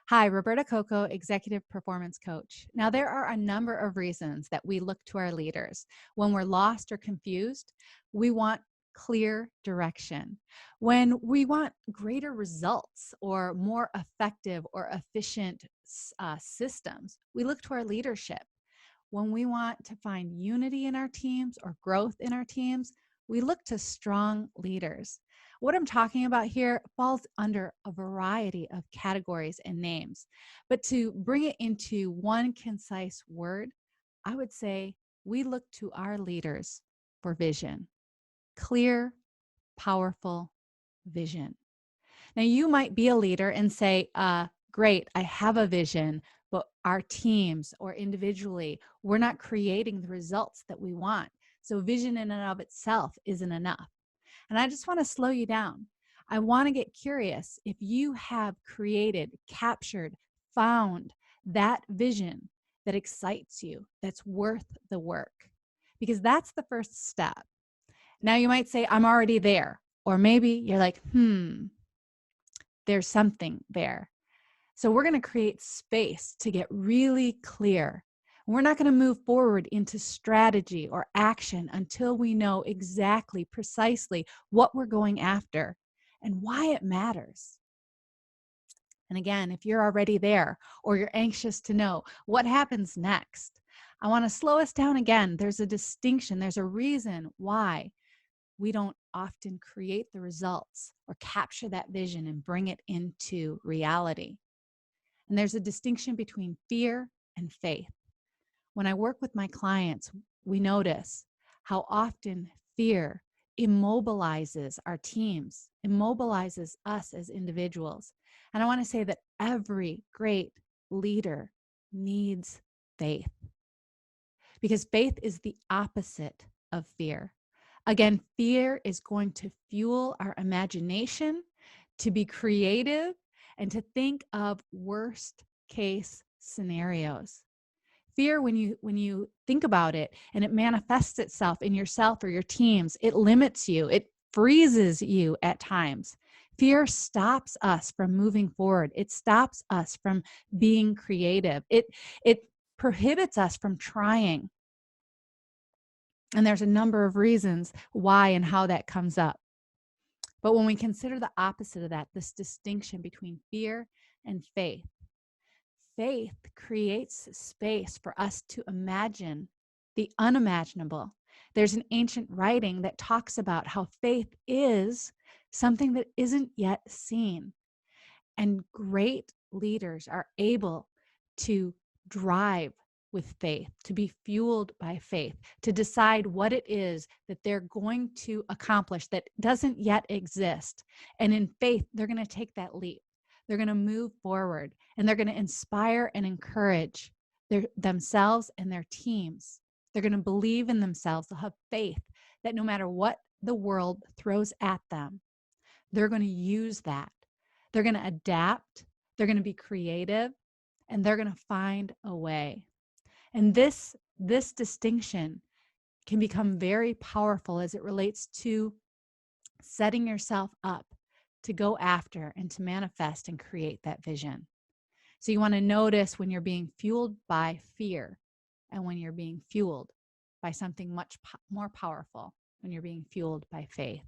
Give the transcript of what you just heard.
Hi, Roberta Coco, Executive Performance Coach. Now, there are a number of reasons that we look to our leaders. When we're lost or confused, we want clear direction. When we want greater results or more effective or efficient systems, we look to our leadership. When we want to find unity in our teams or growth in our teams, we look to strong leaders. What I'm talking about here falls under a variety of categories and names. But to bring it into one concise word, I would say we look to our leaders for vision, clear, powerful vision. Now, you might be a leader and say, great, I have a vision, but our teams or individually, we're not creating the results that we want. So, vision in and of itself isn't enough. And I just want to slow you down. I want to get curious if you have created, captured, found that vision that excites you, that's worth the work, because that's the first step. Now, you might say, I'm already there. Or maybe you're like, there's something there. So we're going to create space to get really clear. We're not going to move forward into strategy or action until we know exactly, precisely what we're going after and why it matters. And again, if you're already there or you're anxious to know what happens next, I want to slow us down again. There's a distinction, there's a reason why we don't often create the results or capture that vision and bring it into reality. And there's a distinction between fear and faith. When I work with my clients, we notice how often fear immobilizes our teams, immobilizes us as individuals. And I want to say that every great leader needs faith, because faith is the opposite of fear. Again, fear is going to fuel our imagination to be creative and to think of worst case scenarios. Fear, when you think about it and it manifests itself in yourself or your teams, it limits you, it freezes you at times. Fear stops us from moving forward. It stops us from being creative. It prohibits us from trying. And there's a number of reasons why and how that comes up. But when we consider the opposite of that, this distinction between fear and faith, faith creates space for us to imagine the unimaginable. There's an ancient writing that talks about how faith is something that isn't yet seen. And great leaders are able to drive with faith, to be fueled by faith, to decide what it is that they're going to accomplish that doesn't yet exist. And in faith, they're going to take that leap. They're going to move forward and they're going to inspire and encourage themselves and their teams. They're going to believe in themselves. They'll have faith that no matter what the world throws at them, they're going to use that. They're going to adapt. They're going to be creative, and they're going to find a way. And this distinction can become very powerful as it relates to setting yourself up to go after and to manifest and create that vision. So you want to notice when you're being fueled by fear and when you're being fueled by something much more powerful, when you're being fueled by faith.